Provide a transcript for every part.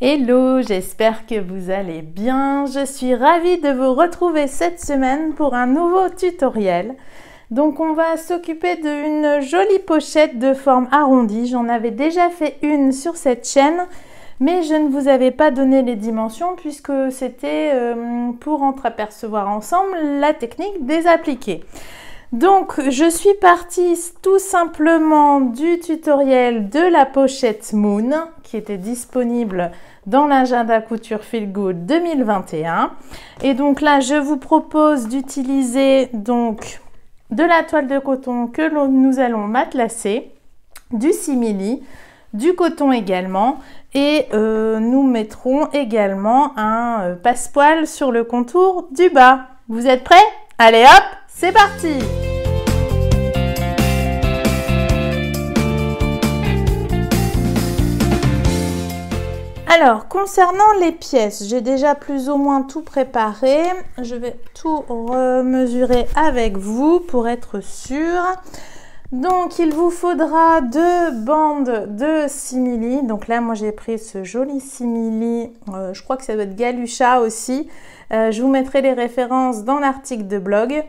Hello, j'espère que vous allez bien. Je suis ravie de vous retrouver cette semaine pour un nouveau tutoriel. Donc on va s'occuper d'une jolie pochette de forme arrondie. J'en avais déjà fait une sur cette chaîne, mais je ne vous avais pas donné les dimensions puisque c'était pour entreapercevoir ensemble la technique des appliqués. Donc je suis partie tout simplement du tutoriel de la pochette Moon qui était disponible dans l'agenda couture Feel Good 2021. Et donc là, je vous propose d'utiliser donc de la toile de coton que nous allons matelasser, du simili, du coton également, et nous mettrons également un passepoil sur le contour du bas. Vous êtes prêts? Allez hop, c'est parti! Alors, concernant les pièces, j'ai déjà plus ou moins tout préparé. Je vais tout remesurer avec vous pour être sûre. Donc, il vous faudra 2 bandes de simili. Donc là, moi, j'ai pris ce joli simili. Je crois que ça doit être Galusha aussi. Je vous mettrai les références dans l'article de blog.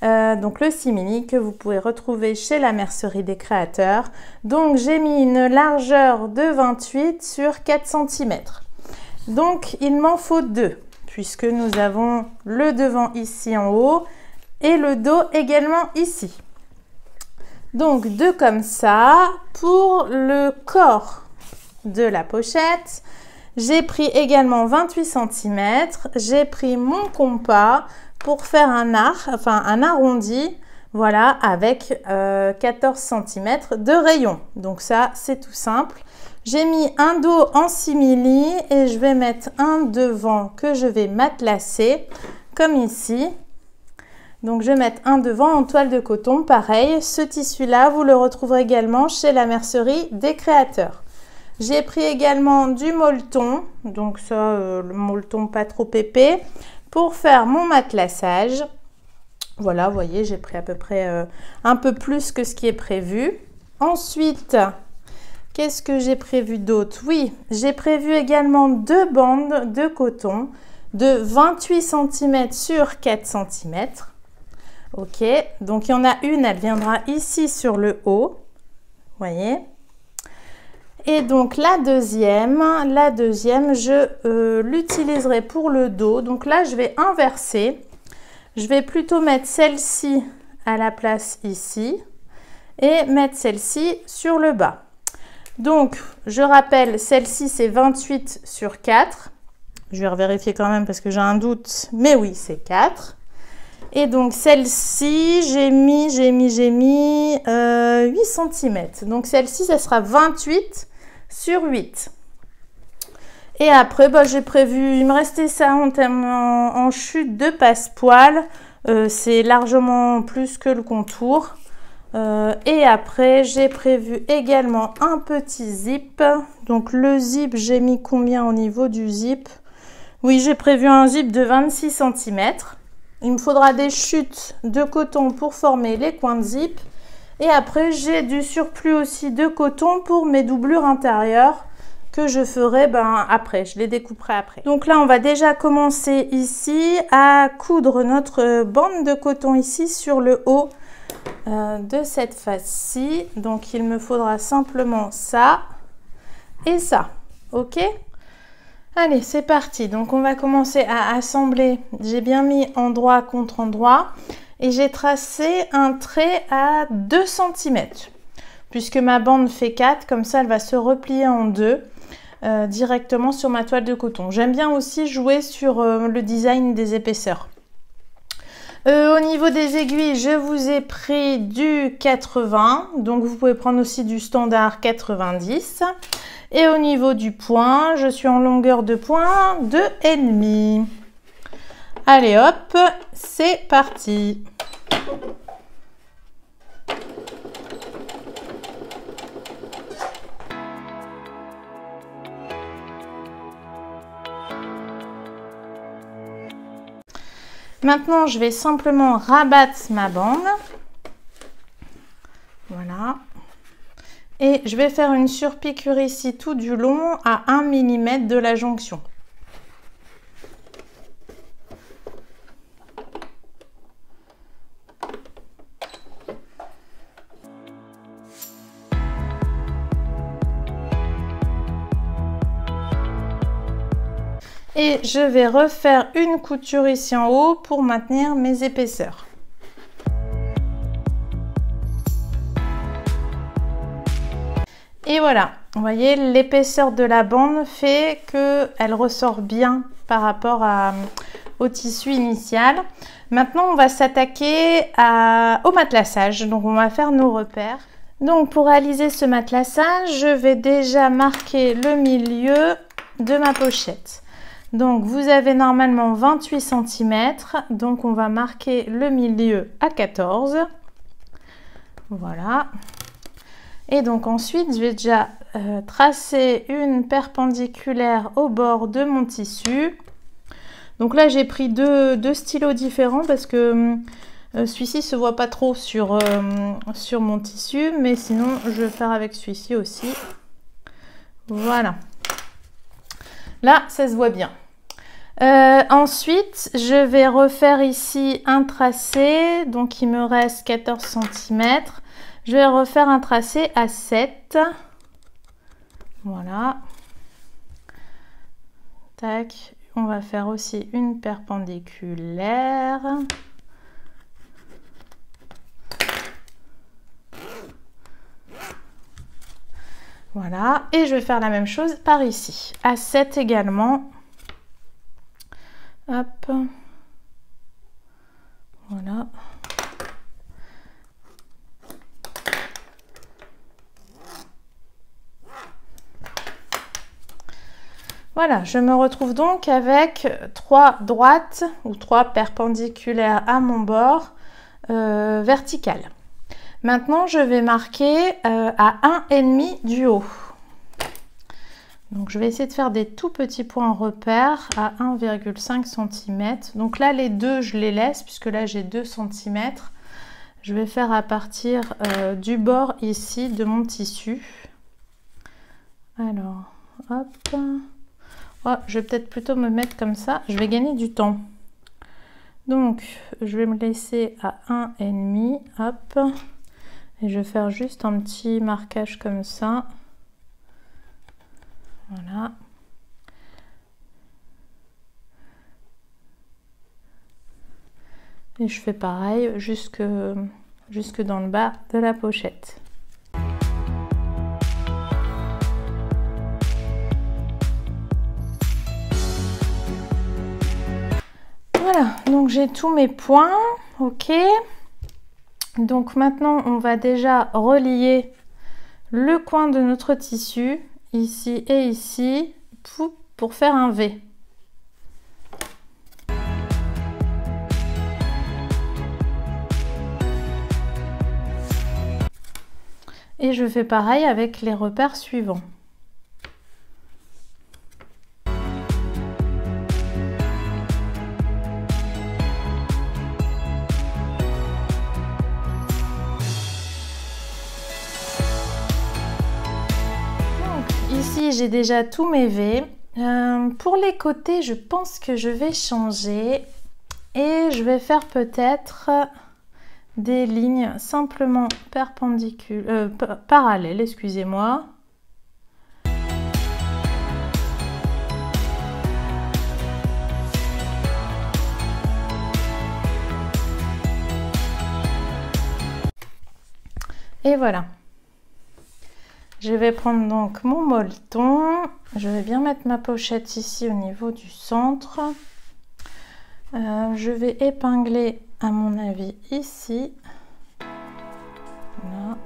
Donc le simili que vous pouvez retrouver chez la mercerie des créateurs. Donc j'ai mis une largeur de 28 sur 4 cm. Donc il m'en faut 2 puisque nous avons le devant ici en haut et le dos également ici. Donc 2 comme ça. Pour le corps de la pochette, j'ai pris également 28 cm. J'ai pris mon compas pour faire un arrondi, voilà, avec 14 cm de rayon. Donc ça, c'est tout simple. J'ai mis un dos en simili et je vais mettre un devant que je vais matelasser, comme ici. Donc je vais mettre un devant en toile de coton, pareil. Ce tissu-là, vous le retrouverez également chez la mercerie des créateurs. J'ai pris également du molleton, donc ça, le molleton pas trop épais, pour faire mon matelassage. Voilà, vous voyez, j'ai pris à peu près un peu plus que ce qui est prévu. Ensuite, qu'est-ce que j'ai prévu d'autre? Oui, j'ai prévu également 2 bandes de coton de 28 cm sur 4 cm. Ok, donc il y en a une, elle viendra ici sur le haut, vous voyez. Et donc la deuxième, je l'utiliserai pour le dos. Donc là, je vais inverser. Je vais plutôt mettre celle-ci à la place ici et mettre celle-ci sur le bas. Donc, je rappelle, celle-ci, c'est 28 sur 4. Je vais revérifier quand même parce que j'ai un doute. Mais oui, c'est 4. Et donc, celle-ci, j'ai mis 8 cm. Donc, celle-ci, ça sera 28 sur 8. Et après, j'ai prévu, il me restait ça en chute de passepoil. C'est largement plus que le contour. Et après, j'ai prévu également un petit zip. Donc, le zip, j'ai mis combien au niveau du zip? Oui, j'ai prévu un zip de 26 cm. Il me faudra des chutes de coton pour former les coins de zip. Et après, j'ai du surplus aussi de coton pour mes doublures intérieures que je ferai après. Je les découperai après. Donc là, on va déjà commencer ici à coudre notre bande de coton ici sur le haut de cette face-ci. Donc, il me faudra simplement ça et ça. OK? Allez, c'est parti. Donc, on va commencer à assembler. J'ai bien mis endroit contre endroit. Et j'ai tracé un trait à 2 cm. Puisque ma bande fait 4, comme ça, elle va se replier en 2 directement sur ma toile de coton. J'aime bien aussi jouer sur le design des épaisseurs. Au niveau des aiguilles, je vous ai pris du 80. Donc, vous pouvez prendre aussi du standard 90. Et au niveau du point, je suis en longueur de point de 2,5. Allez hop, c'est parti. Maintenant, je vais simplement rabattre ma bande. Voilà. Et et je vais faire une surpiqûre ici tout du long à 1 mm de la jonction. Et je vais refaire une couture ici en haut pour maintenir mes épaisseurs. Et voilà, vous voyez, l'épaisseur de la bande fait qu'elle ressort bien par rapport au tissu initial. Maintenant, on va s'attaquer au matelassage. Donc, on va faire nos repères. Donc, pour réaliser ce matelassage, je vais déjà marquer le milieu de ma pochette. Donc, vous avez normalement 28 cm. Donc, on va marquer le milieu à 14. Voilà. Et donc ensuite, je vais déjà tracer une perpendiculaire au bord de mon tissu. Donc là, j'ai pris deux stylos différents parce que celui-ci se voit pas trop sur mon tissu. Mais sinon, je vais faire avec celui-ci aussi. Voilà. Là, ça se voit bien. Ensuite, je vais refaire ici un tracé. Donc, il me reste 14 cm. Je vais refaire un tracé à 7. Voilà. Tac. On va faire aussi une perpendiculaire. Voilà. Et je vais faire la même chose par ici. À 7 également. Hop. Voilà. Voilà, je me retrouve donc avec 3 droites ou 3 perpendiculaires à mon bord verticales. Maintenant, je vais marquer à 1,5 du haut. Donc, je vais essayer de faire des tout petits points repères à 1,5 cm. Donc là, les deux, je les laisse puisque là, j'ai 2 cm. Je vais faire à partir du bord ici de mon tissu. Alors, hop. Oh, je vais peut-être plutôt me mettre comme ça, je vais gagner du temps. Donc, je vais me laisser à 1,5, hop. Et je vais faire juste un petit marquage comme ça. Voilà. Et je fais pareil jusque dans le bas de la pochette. Voilà, donc j'ai tous mes points, ok. Donc maintenant, on va déjà relier le coin de notre tissu, ici et ici, pour faire un V. Et je fais pareil avec les repères suivants. Ici, j'ai déjà tous mes V. Pour les côtés, je pense que je vais changer et je vais faire peut-être des lignes simplement perpendiculaires, parallèles, excusez-moi. Et voilà. Je vais prendre donc mon molleton. Je vais bien mettre ma pochette ici au niveau du centre. Je vais épingler à mon avis ici. Voilà.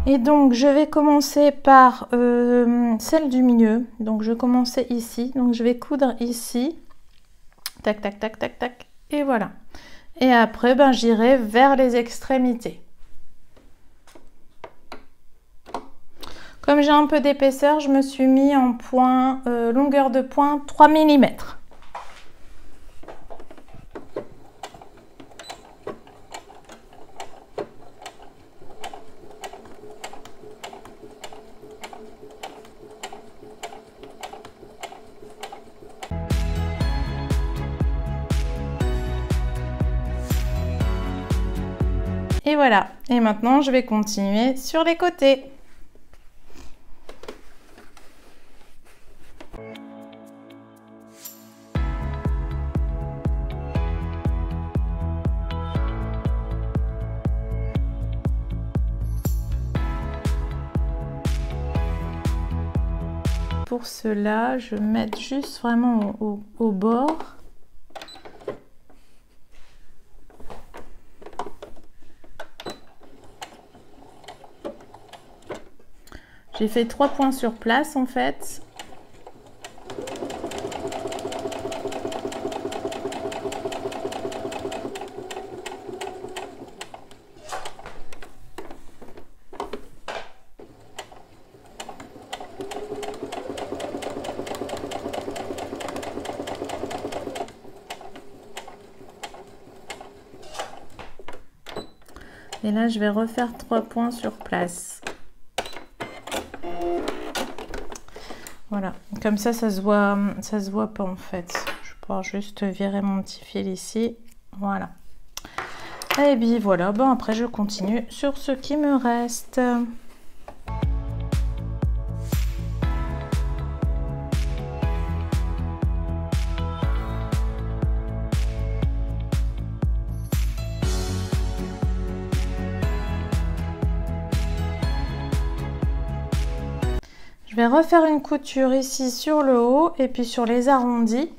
Et donc je vais commencer par celle du milieu. Donc je commençais ici, donc je vais coudre ici, tac tac tac tac tac, et voilà. Et après ben j'irai vers les extrémités. Comme j'ai un peu d'épaisseur, je me suis mis en point, longueur de point 3 mm. Et voilà, et maintenant je vais continuer sur les côtés. Pour cela, je vais mettre juste vraiment au bord. J'ai fait 3 points sur place en fait. Et là, je vais refaire 3 points sur place. Voilà, comme ça se voit pas en fait. Je vais pouvoir juste virer mon petit fil ici. Voilà. Et bien voilà, bon après je continue sur ce qui me reste. Je vais refaire une couture ici sur le haut et puis sur les arrondis.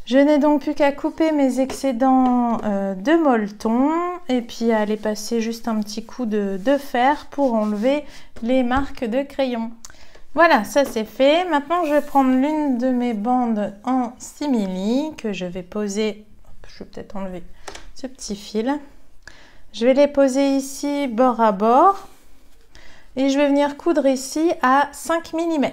Je n'ai donc plus qu'à couper mes excédents de molleton et puis à aller passer juste un petit coup de fer pour enlever les marques de crayon. Voilà, ça c'est fait. Maintenant, je vais prendre l'une de mes bandes en simili que je vais poser. Je vais peut-être enlever ce petit fil. Je vais les poser ici bord à bord et je vais venir coudre ici à 5 mm.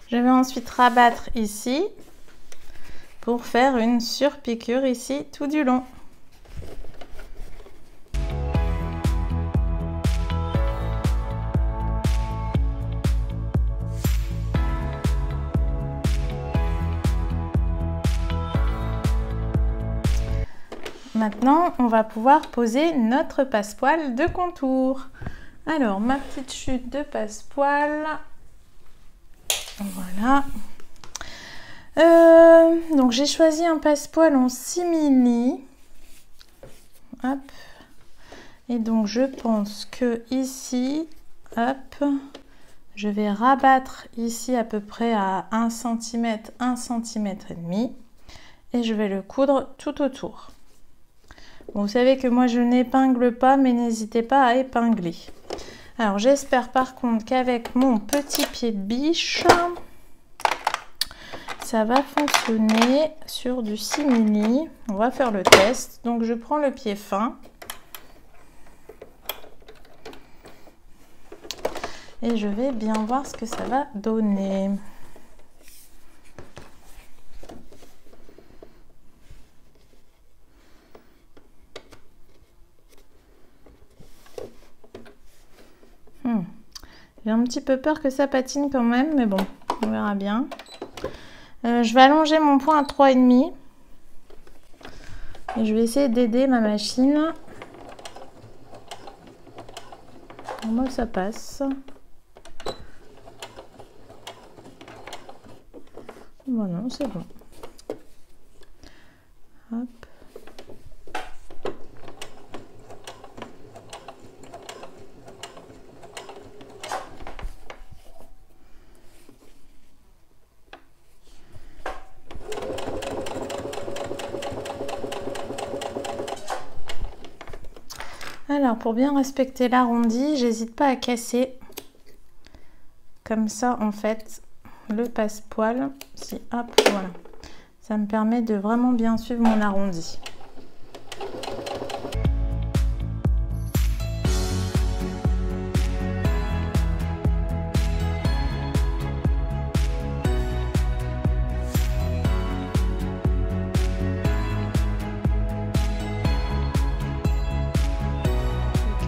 Je vais ensuite rabattre ici pour faire une surpiqûre ici tout du long. Maintenant, on va pouvoir poser notre passepoil de contour. Alors, ma petite chute de passepoil. Voilà. Donc, j'ai choisi un passepoil en simili. Hop. Et donc, je pense que ici, hop, je vais rabattre ici à peu près à 1 cm, 1 cm et demi. Et je vais le coudre tout autour. Bon, vous savez que moi je n'épingle pas, mais n'hésitez pas à épingler. Alors j'espère par contre qu'avec mon petit pied de biche, ça va fonctionner sur du simili. On va faire le test. Donc je prends le pied fin. Et je vais bien voir ce que ça va donner. J'ai un petit peu peur que ça patine quand même, mais bon, on verra bien. Je vais allonger mon point à 3,5. Et je vais essayer d'aider ma machine. Moi, ça passe. Bon, non, c'est bon. Hop. Alors, pour bien respecter l'arrondi, j'hésite pas à casser. Comme ça, en fait, le passe-poil, si hop, voilà. Ça me permet de vraiment bien suivre mon arrondi.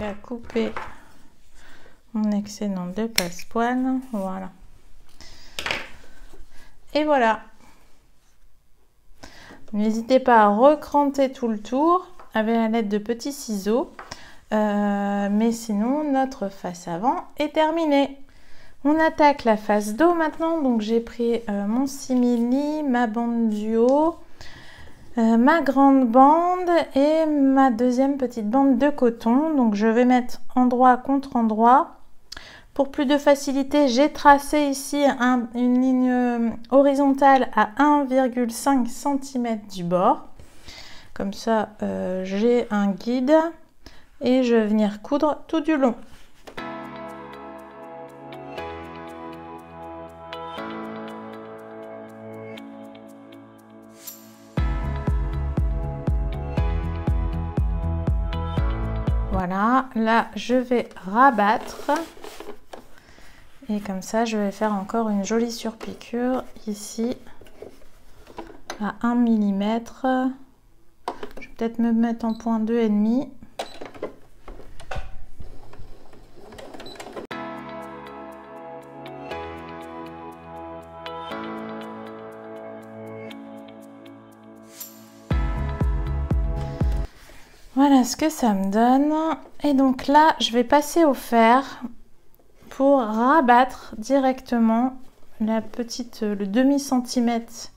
À couper mon excédent de passe-poil, voilà. Et voilà. N'hésitez pas à recranter tout le tour avec la l'aide de petits ciseaux. Mais sinon, notre face avant est terminée. On attaque la face dos maintenant. Donc j'ai pris mon simili, ma bande du haut, ma grande bande et ma deuxième petite bande de coton. Donc je vais mettre endroit contre endroit. Pour plus de facilité, j'ai tracé ici une ligne horizontale à 1,5 cm du bord. Comme ça, j'ai un guide et je vais venir coudre tout du long. Voilà, là je vais rabattre et comme ça je vais faire encore une jolie surpiqûre ici à 1 mm. Je vais peut-être me mettre en point 2,5. Voilà ce que ça me donne. Et donc là, je vais passer au fer pour rabattre directement le demi-centimètre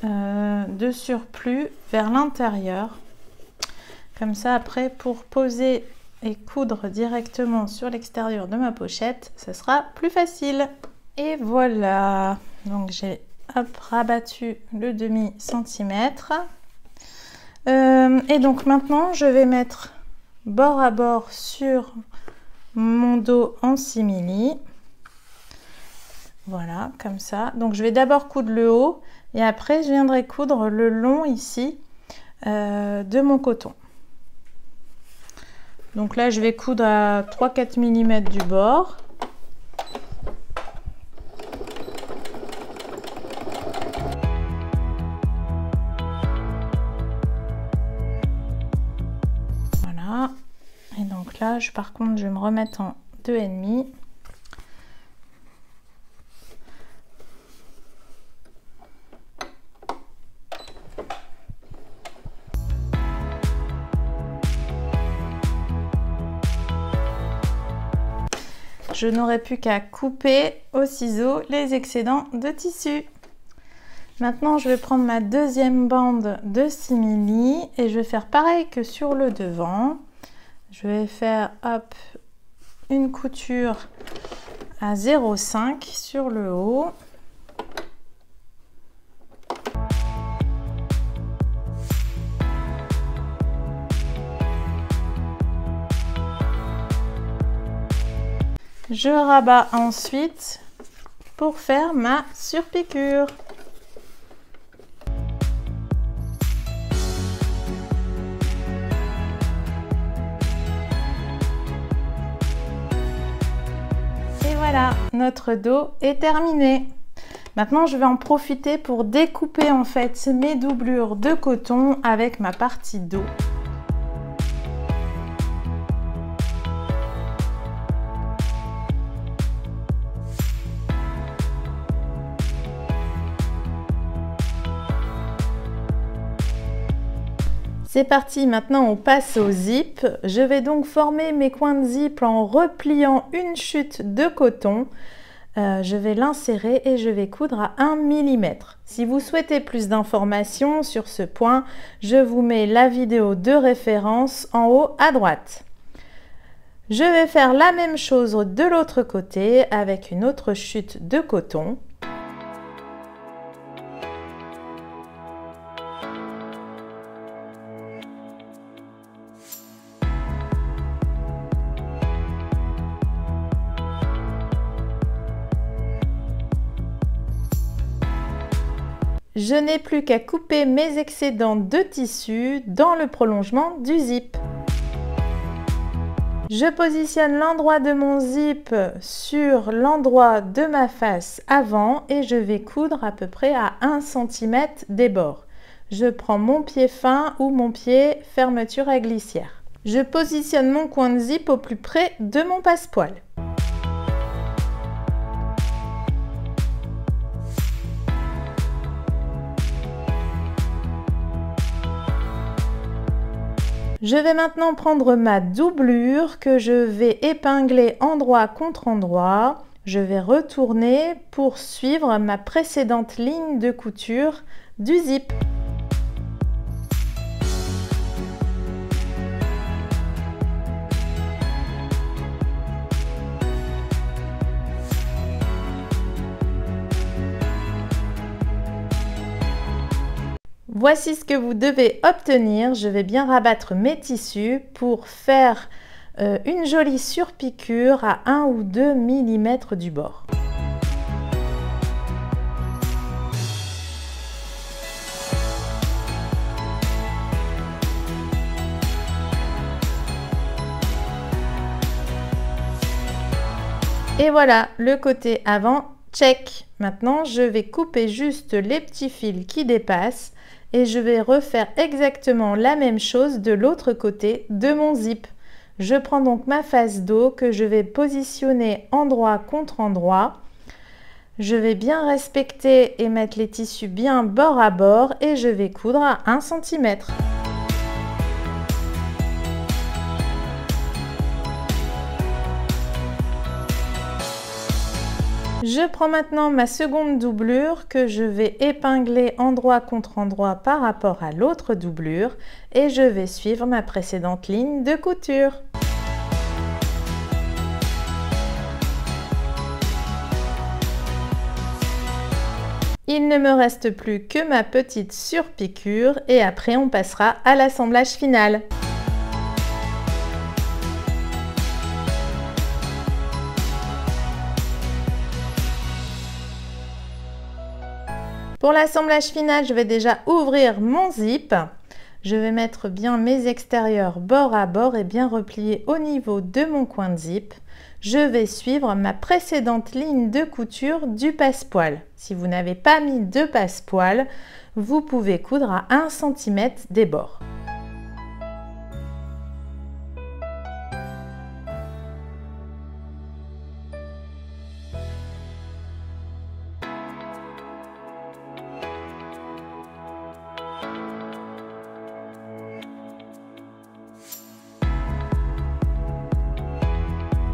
de surplus vers l'intérieur. Comme ça, après, pour poser et coudre directement sur l'extérieur de ma pochette, ce sera plus facile. Et voilà. Donc j'ai rabattu le demi-centimètre. Et donc maintenant je vais mettre bord à bord sur mon dos en simili. Voilà, comme ça. Donc je vais d'abord coudre le haut et après je viendrai coudre le long ici de mon coton. Donc là je vais coudre à 3-4 mm du bord. Et donc là, par contre, je vais me remettre en 2,5. Je n'aurai plus qu'à couper au ciseau les excédents de tissu. Maintenant, je vais prendre ma deuxième bande de simili et je vais faire pareil que sur le devant. Je vais faire hop, une couture à 0,5 sur le haut. Je rabats ensuite pour faire ma surpiqûre. Voilà, notre dos est terminé. Maintenant, je vais en profiter pour découper en fait mes doublures de coton avec ma partie dos. C'est parti, maintenant on passe au zip. Je vais donc former mes coins de zip en repliant une chute de coton. Je vais l'insérer et je vais coudre à 1 mm. Si vous souhaitez plus d'informations sur ce point, je vous mets la vidéo de référence en haut à droite. Je vais faire la même chose de l'autre côté avec une autre chute de coton. Je n'ai plus qu'à couper mes excédents de tissu dans le prolongement du zip. Je positionne l'endroit de mon zip sur l'endroit de ma face avant et je vais coudre à peu près à 1 cm des bords. Je prends mon pied fin ou mon pied fermeture à glissière. Je positionne mon coin de zip au plus près de mon passepoil. Je vais maintenant prendre ma doublure que je vais épingler endroit contre endroit. Je vais retourner pour suivre ma précédente ligne de couture du zip. Voici ce que vous devez obtenir. Je vais bien rabattre mes tissus pour faire une jolie surpiqûre à 1 ou 2 mm du bord. Et voilà, le côté avant, check. Maintenant, je vais couper juste les petits fils qui dépassent. Et je vais refaire exactement la même chose de l'autre côté de mon zip. Je prends donc ma face dos que je vais positionner endroit contre endroit. Je vais bien respecter et mettre les tissus bien bord à bord et je vais coudre à 1 cm. Je prends maintenant ma seconde doublure que je vais épingler endroit contre endroit par rapport à l'autre doublure et je vais suivre ma précédente ligne de couture. Il ne me reste plus que ma petite surpiqûre et après on passera à l'assemblage final. Pour l'assemblage final, je vais déjà ouvrir mon zip. Je vais mettre bien mes extérieurs bord à bord et bien replier au niveau de mon coin de zip. Je vais suivre ma précédente ligne de couture du passepoil. Si vous n'avez pas mis de passepoil, vous pouvez coudre à 1 cm des bords.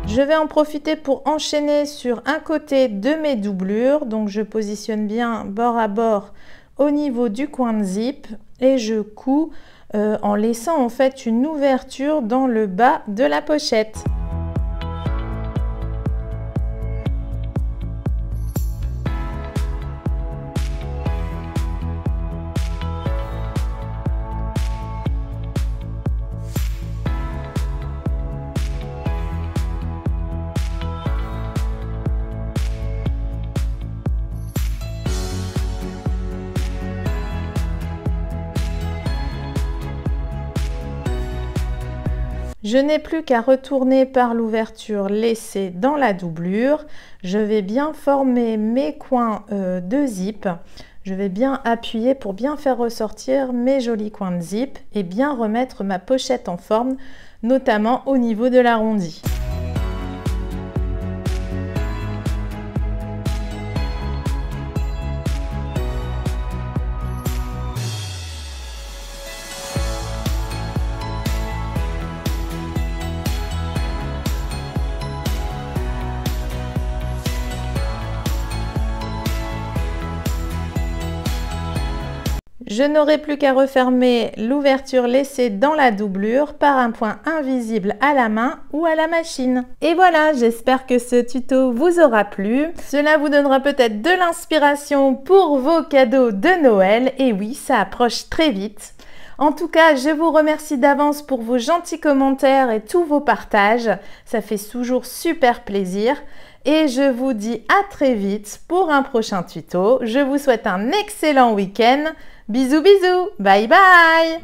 Je vais en profiter pour enchaîner sur un côté de mes doublures. Donc je positionne bien bord à bord au niveau du coin de zip et je couds en laissant en fait une ouverture dans le bas de la pochette. Je n'ai plus qu'à retourner par l'ouverture laissée dans la doublure. Je vais bien former mes coins de zip. Je vais bien appuyer pour bien faire ressortir mes jolis coins de zip et bien remettre ma pochette en forme, notamment au niveau de l'arrondi. Je n'aurai plus qu'à refermer l'ouverture laissée dans la doublure par un point invisible à la main ou à la machine. Et voilà, j'espère que ce tuto vous aura plu. Cela vous donnera peut-être de l'inspiration pour vos cadeaux de Noël. Et oui, ça approche très vite. En tout cas, je vous remercie d'avance pour vos gentils commentaires et tous vos partages. Ça fait toujours super plaisir. et je vous dis à très vite pour un prochain tuto. Je vous souhaite un excellent week-end. Bisous bisous, bye bye.